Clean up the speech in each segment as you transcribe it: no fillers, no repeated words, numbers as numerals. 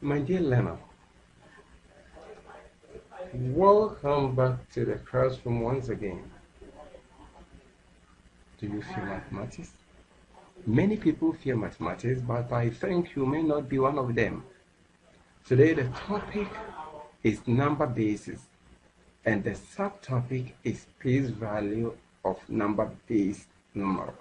My dear learner, welcome back to the classroom once again. Do you fear mathematics? Many people fear mathematics, but I think you may not be one of them. Today the topic is number bases, and the subtopic is place value of number-based numerals.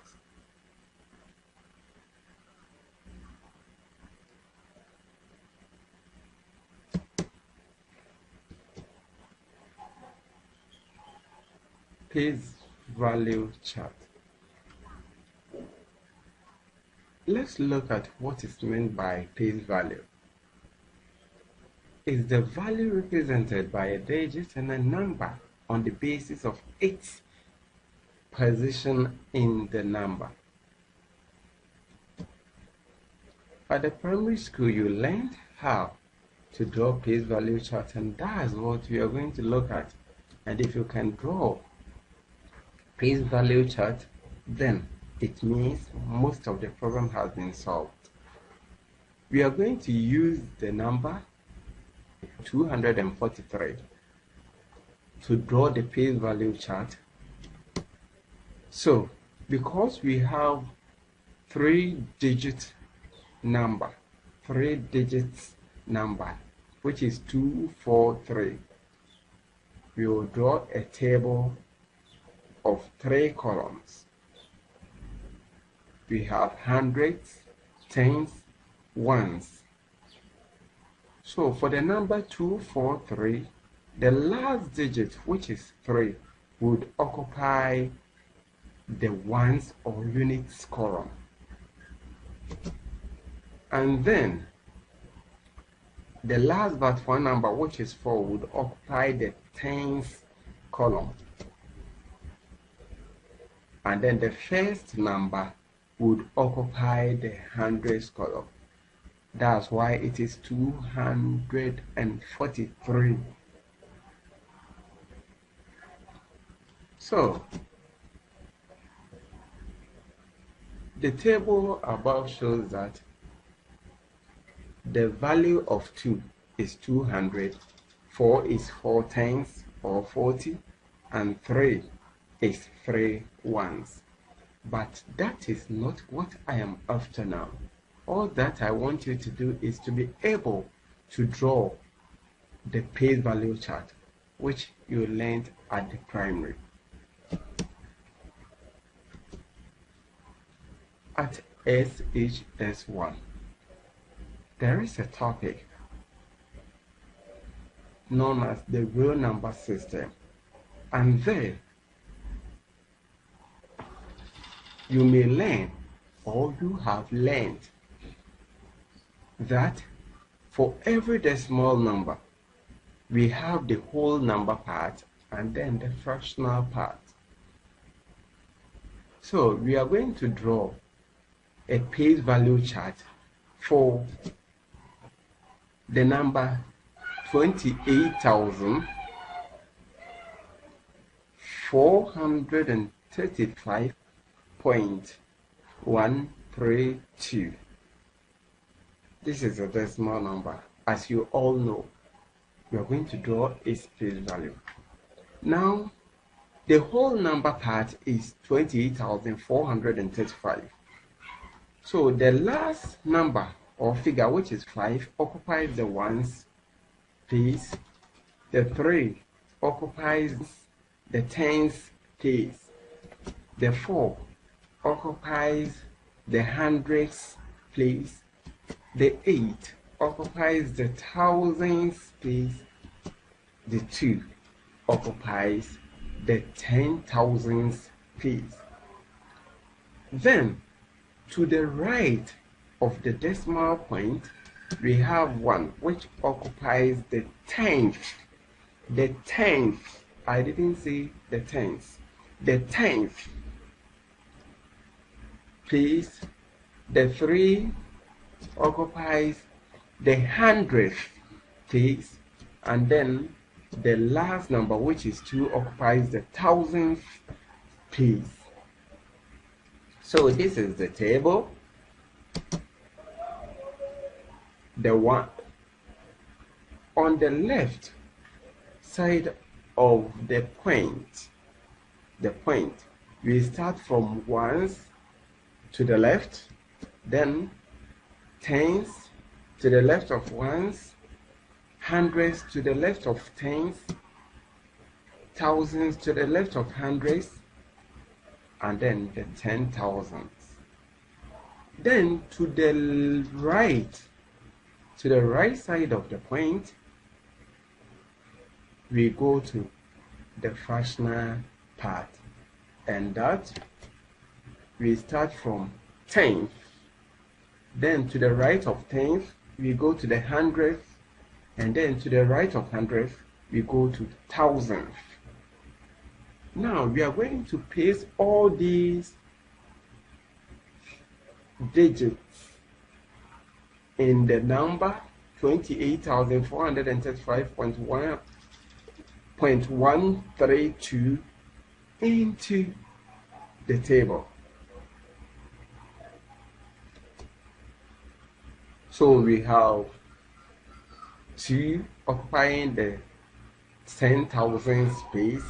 Place value chart. Let's look at what is meant by place value. Is the value represented by a digit and a number on the basis of its position in the number. At the primary school, you learned how to draw place value chart, and that's what we are going to look at. And if you can draw place value chart, then it means most of the problem has been solved. We are going to use the number 243 to draw the place value chart. So, because we have three digits number, which is 243, we will draw a table of 3 columns. We have hundreds, tens, ones. So for the number 243, the last digit, which is 3, would occupy the ones or units column. And then the last but one number, which is 4, would occupy the tens column. And then the first number would occupy the hundreds column. That's why it is 243. So, the table above shows that the value of 2 is 200, 4 is 4 tens or 40, and 3 is 3 ones. But that is not what I am after now. All that I want you to do is to be able to draw the place value chart, which you learned at the primary. At SHS1, there is a topic known as the real number system, and there you may learn, or you have learned, that for every decimal number, we have the whole number part and then the fractional part. So we are going to draw a place value chart for the number 28,435.132. This is a decimal number. As you all know, we are going to draw its place value. Now, the whole number part is 28,435. So the last number or figure, which is 5, occupies the ones place. The 3 occupies the tens place. The 4 occupies the hundreds place. The 8 occupies the thousands place. The 2 occupies the 10,000s place. Then, to the right of the decimal point, we have 1, which occupies the tenth. The tenth, I didn't say the tenth. The tenth place. The 3 occupies the hundredth place, and then the last number, which is 2, occupies the thousandth place. So this is the table. The on the left side of the point, we start from ones to the left, then tens to the left of ones, hundreds to the left of tens, thousands to the left of hundreds, and then the 10,000s. Then to the right side of the point, we go to the fractional part, and that we start from tenth. Then to the right of tenth, we go to the hundredth, and then to the right of hundredth, we go to thousandth. Now we are going to paste all these digits in the number 28,435.132 into the table. So we have 2 occupying the 10,000 space,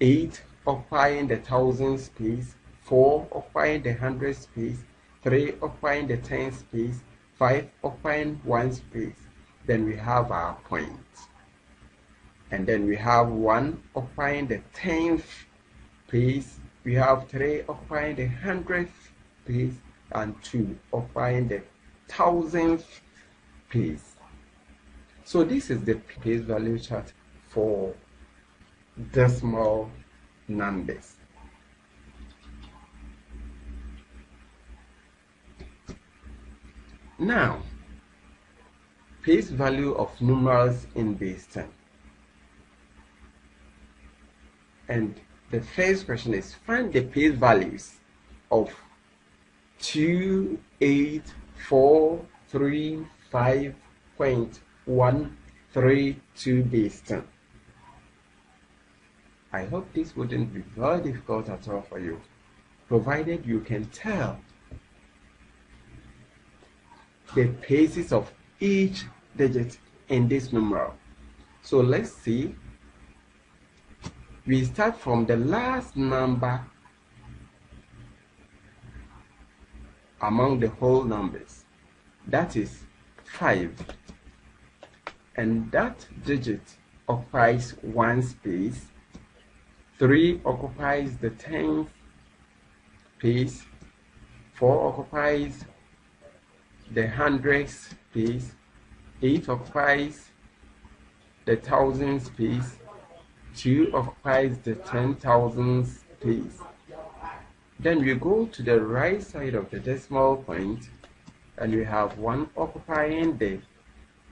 8 occupying the 1,000 space, 4 occupying the 100 space, 3 occupying the 10 space, 5 occupying 1 space. Then we have our point. And then we have 1 occupying the 10th space, we have 3 occupying the 100th space, and 2 occupying the 1,000th space. So this is the place value chart for decimal numbers. Now, place value of numerals in base 10. And the first question is, find the place values of 28,435.132 base 10. I hope this wouldn't be very difficult at all for you, provided you can tell the places of each digit in this numeral. So let's see. We start from the last number among the whole numbers, that is 5, and that digit occupies 1 space. 3 occupies the 10th space, 4 occupies the 100th space, 8 occupies the 1,000 space, 2 occupies the 10,000 space. Then we go to the right side of the decimal point, and we have 1 occupying the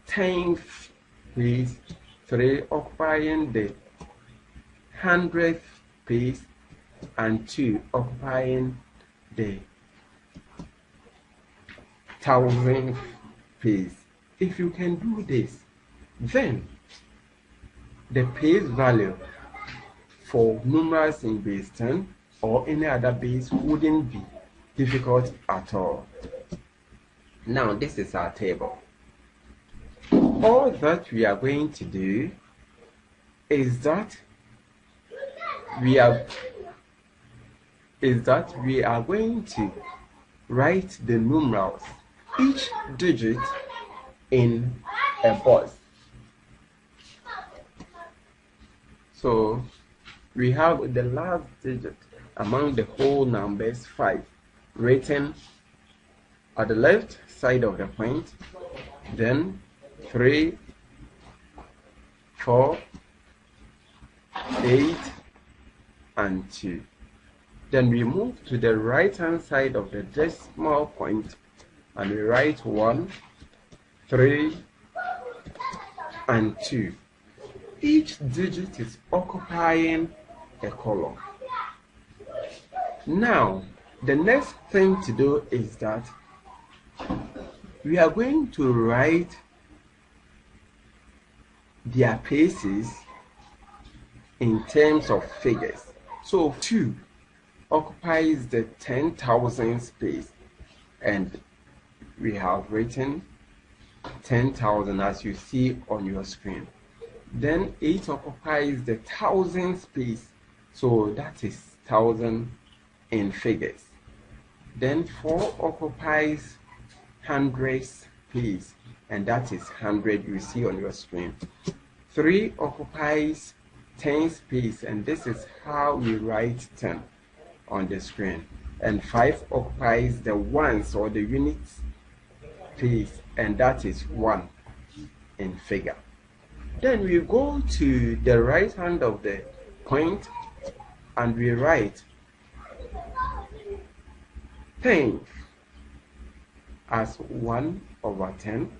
10th space, 3 occupying the 100th space, and 2 occupying the 1,000th space. If you can do this, then the place value for numerals in base 10 or any other base wouldn't be difficult at all. Now this is our table. All that we are going to do is that we are going to write the numerals, each digit in a box. So we have the last digit among the whole numbers, 5, written at the left side of the point, then 3, 4, 8, and 2. Then we move to the right hand side of the decimal point and we write 1, 3, and 2. Each digit is occupying a column. Now, the next thing to do is that we are going to write their places in terms of figures. So 2 occupies the 10,000 space, and we have written 10,000 as you see on your screen. Then 8 occupies the thousand space, so that is 1000 in figures. Then 4 occupies hundreds space, and that is 100 you see on your screen. 3 occupies 10 space, and this is how we write 10 on the screen. And 5 occupies the ones or the units space, and that is 1 in figure. Then we go to the right hand of the point and we write 10 as 1 over 10,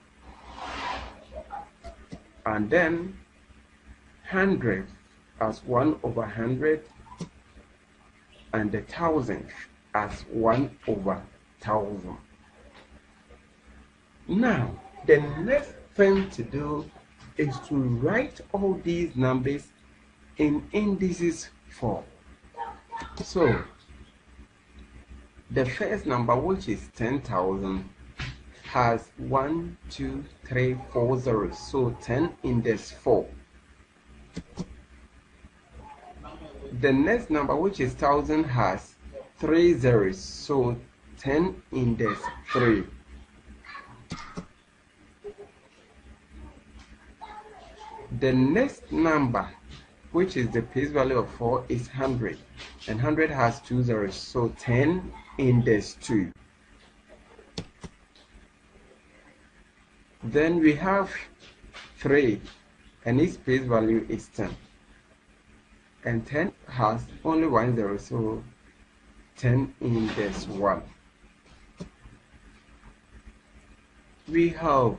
and then 100 as 1 over 100, and the 1000 as 1 over 1000. Now, the next thing to do is to write all these numbers in indices form. So, the first number, which is 10,000, has 1, 2, 3, 4 zeros, so 10 index 4. The next number, which is 1000, has 3 zeros, so 10 index 3. The next number, which is the place value of 4, is 100, and 100 has 2 zeros, so 10 index 2. Then we have 3, and its place value is 10, and 10 has only 1 zero, so 10 index 1. We have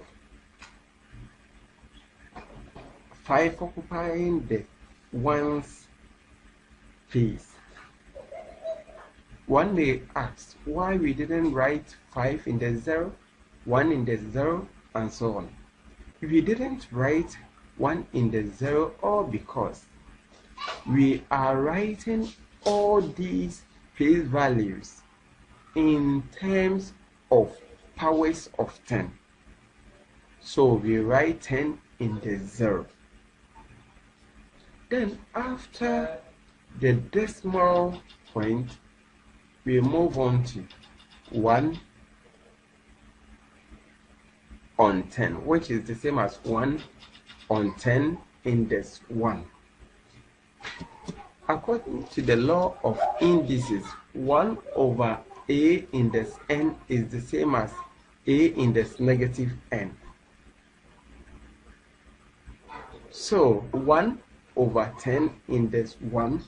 5 occupying the ones place. One may ask why we didn't write 5 in the 0, 1 in the 0, and so on. We didn't write 1 in the 0 all because we are writing all these place values in terms of powers of 10. So we write 10 in the 0. Then after the decimal point, we move on to 1 on 10, which is the same as 1 on 10 index 1. According to the law of indices, 1 over a index n is the same as a index negative n. So 1 over 10 index 1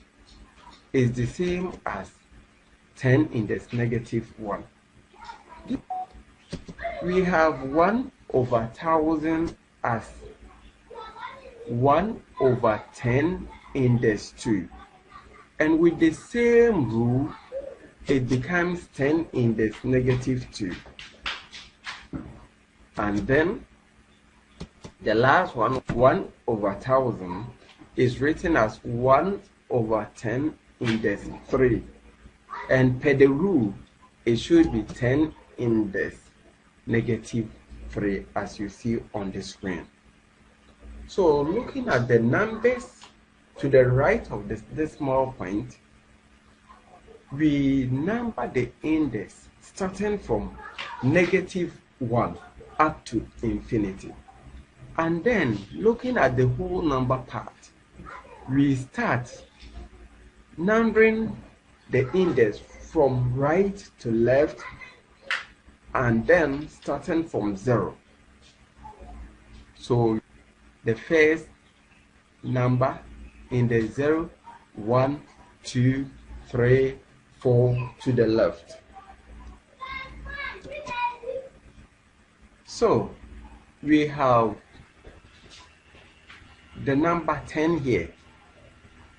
is the same as 10 index negative 1. We have 1 over 1000 as 1 over 10 index 2. And with the same rule, it becomes 10 index negative 2. And then the last one, 1 over 1000, is written as 1 over 10 index 3. And per the rule, it should be 10 index negative 3, as you see on the screen. So looking at the numbers to the right of this decimal point, we number the index starting from -1 up to infinity. And then looking at the whole number part, we start numbering the index from right to left, and then starting from 0. So the first number in the 0, 1, 2, 3, 4 to the left. So we have the number 10 here.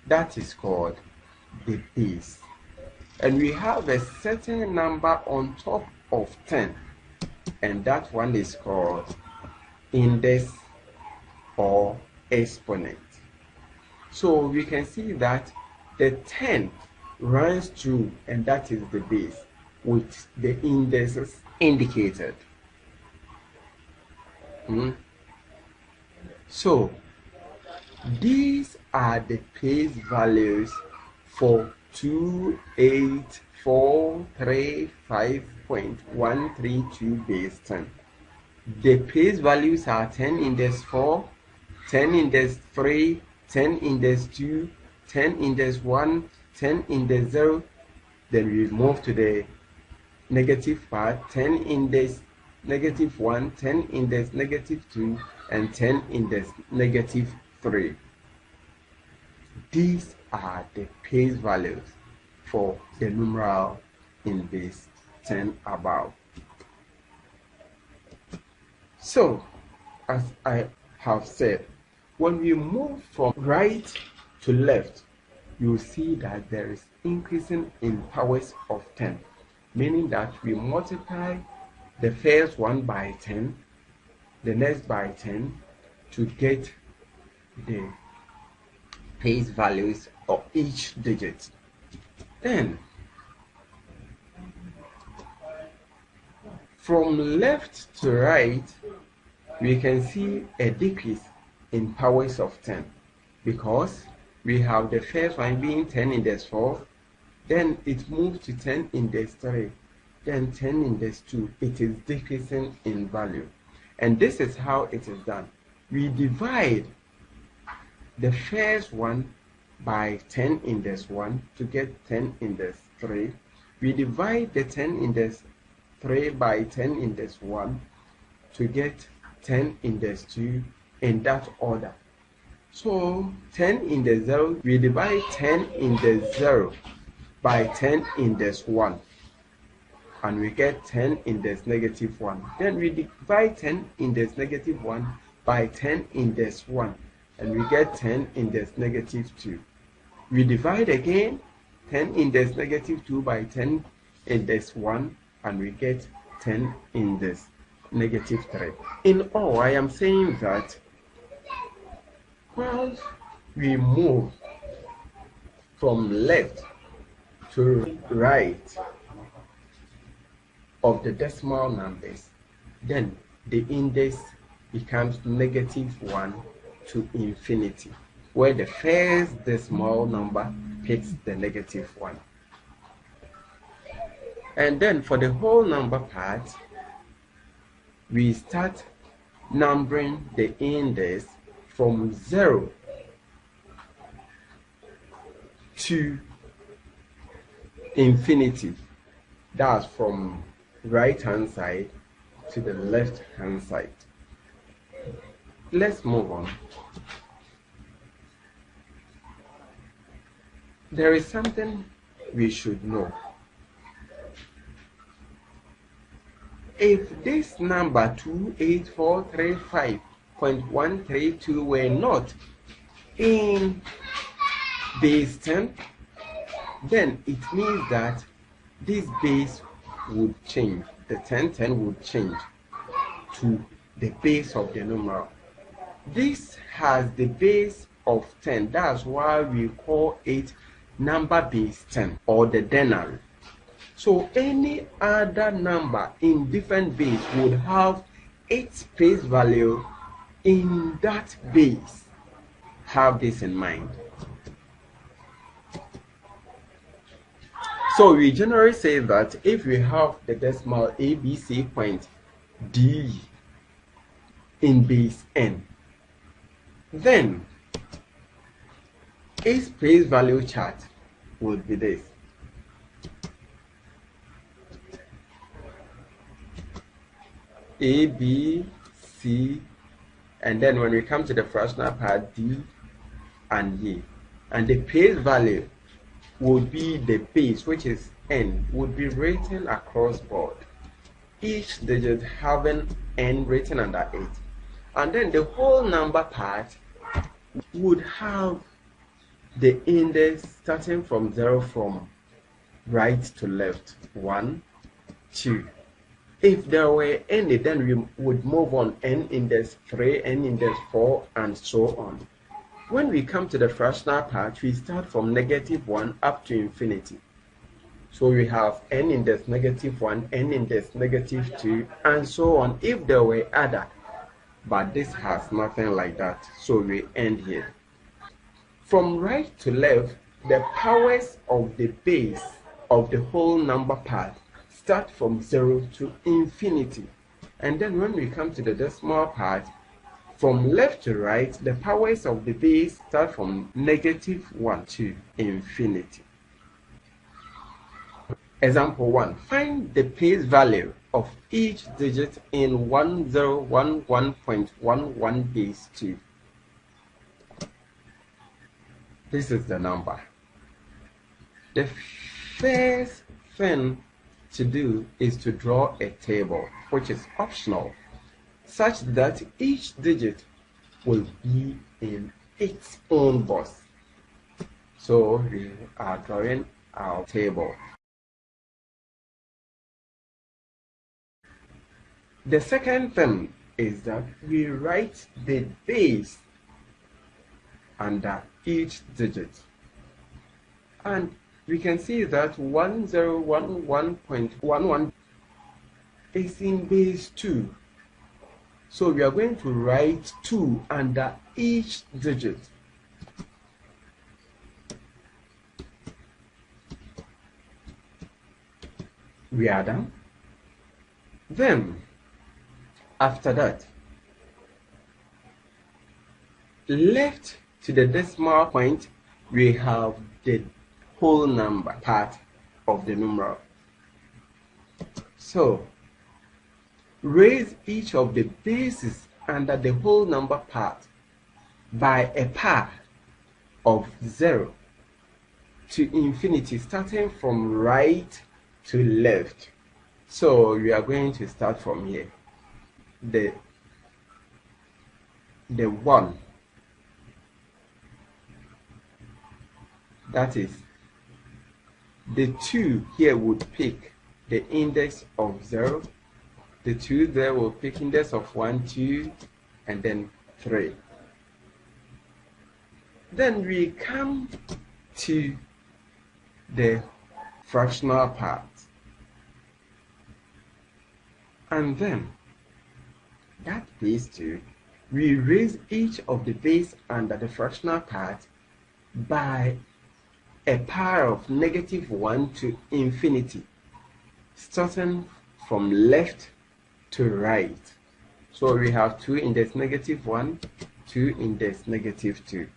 That is called the base. And we have a certain number on top of 10, and that one is called index or exponent. So we can see that the 10 runs through, and that is the base with the indices indicated. So these are the place values for 28435.132 base 10. The place values are 10 index 4, 10 index 3, 10 index 2, 10 index 1, 10 index 0. Then we move to the negative part, 10 index negative 1, 10 index negative 2, and 10 index negative 3. These are the place values for the numeral in base 10 above. So, as I have said, when we move from right to left, you see that there is increasing in powers of 10, meaning that we multiply the first one by 10, the next by 10, to get the place values of each digit. Then, from left to right, we can see a decrease in powers of 10 because we have the first one being 10 index 4, then it moves to 10 index 3, then 10 index 2. It is decreasing in value. And this is how it is done. We divide the first one by 10 index 1 to get 10 index 3. We divide the 10 index 3 by 10 index 1 to get 10 index 2 in that order. So 10 index 0, we divide 10 index 0 by 10 index 1 and we get 10 index negative 1. Then we divide 10 index negative 1 by 10 index 1 and we get 10 index negative 2. We divide again 10 index negative 2 by 10 index 1 and we get 10 index negative 3. In all, I am saying that while we move from left to right of the decimal numbers, then the index becomes negative 1 to infinity, where the first decimal number hits the negative 1. And then for the whole number part, we start numbering the index from 0 to infinity. That's from right hand side to the left hand side. Let's move on. There is something we should know. If this number 28435.132 were not in base 10, then it means that this base would change. The 1010 would change to the base of the numeral. This has the base of 10. That's why we call it number base 10 or the denary. So any other number in different base would have its place value in that base. Have this in mind. So we generally say that if we have the decimal ABC point D in base n, then its place value chart would be this. A, B, C, and then when we come to the fractional part, D and E. And the place value would be the base, which is n, would be written across board. Each digit having n written under it. And then the whole number part would have the index starting from 0 from right to left. 1, 2. If there were any, then we would move on n index 3, n index 4, and so on. When we come to the fractional part, we start from negative 1 up to infinity. So we have n index negative 1, n index negative 2, and so on. If there were other, but this has nothing like that, so we end here. From right to left, the powers of the base of the whole number part start from 0 to infinity. And then when we come to the decimal part, from left to right, the powers of the base start from -1 to infinity. Example 1. Find the place value of each digit in 1011.11 base 2. This is the number. The first thing to do is to draw a table, which is optional, such that each digit will be in its own box. So we are drawing our table. The second thing is that we write the base under each digit. And we can see that 1011.11 is in base 2. So we are going to write 2 under each digit. We are done. Then, after that, left to the decimal point, we have the whole number part of the numeral. So, raise each of the bases under the whole number part by a power of 0 to infinity, starting from right to left. So we are going to start from here. The 1, that is the 2 here would pick the index of 0. The 2 there will pick index of 1, 2, and then 3. Then we come to the fractional part. And then, that base 2, we raise each of the base under the fractional part by a power of -1 to infinity, starting from left to right. So we have 2 index -1, 2 index -2.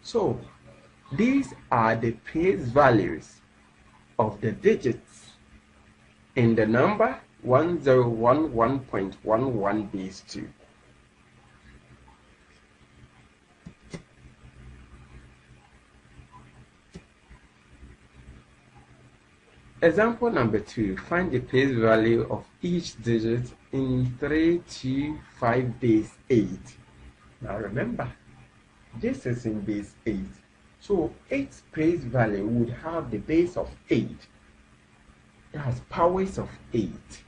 So these are the place values of the digits in the number 1011.11 base 2. Example number 2. Find the place value of each digit in 325 base 8. Now remember, this is in base 8. So its place value would have the base of 8. It has powers of 8.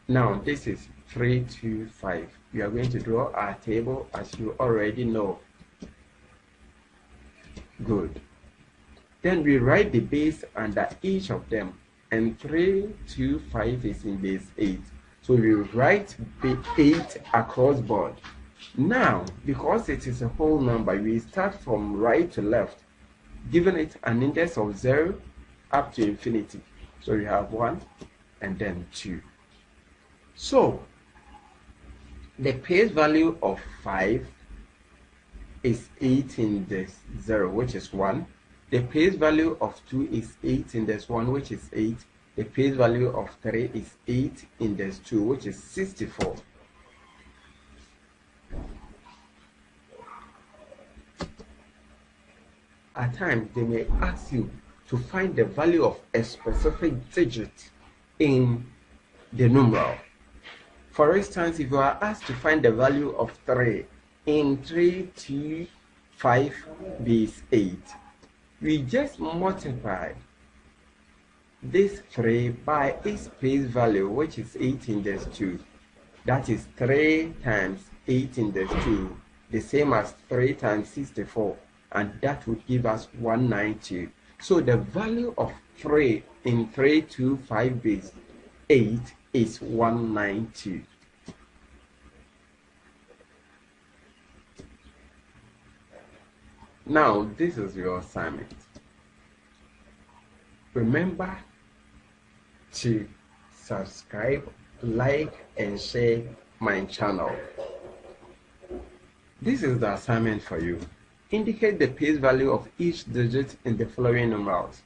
Now this is 325. We are going to draw our table as you already know. Good. Then we write the base under each of them, and 325 is in base 8. So we write 8 across board. Now, because it is a whole number, we start from right to left, giving it an index of 0 up to infinity. So we have 1 and then 2. So the place value of 5 is 8 in this 0, which is 1. The place value of 2 is 8 in this 1, which is 8. The place value of 3 is 8 in this 2, which is 64. At times, they may ask you to find the value of a specific digit in the numeral. For instance, if you are asked to find the value of 3 in 325 base 8, we just multiply this 3 by its place value, which is 8 in this 2. That is 3 times 8 in this 2, the same as 3 times 64, and that would give us 192. So the value of 3 in 325 base 8 is 192. Now, this is your assignment. Remember to subscribe, like, and share my channel. This is the assignment for you. Indicate the place value of each digit in the following numerals.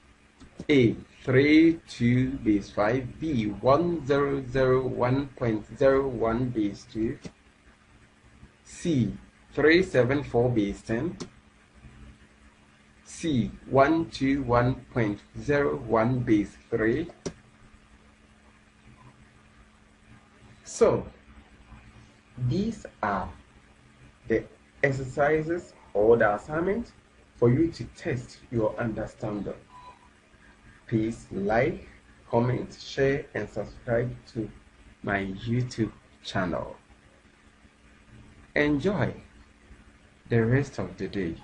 A. 3, 2 base 5. B. 1001.01 base 2. C. 374 base 10. C. 121.01 base 3. So, these are the exercises or the assignment for you to test your understanding. Please like, comment, share, and subscribe to my YouTube channel. Enjoy the rest of the day.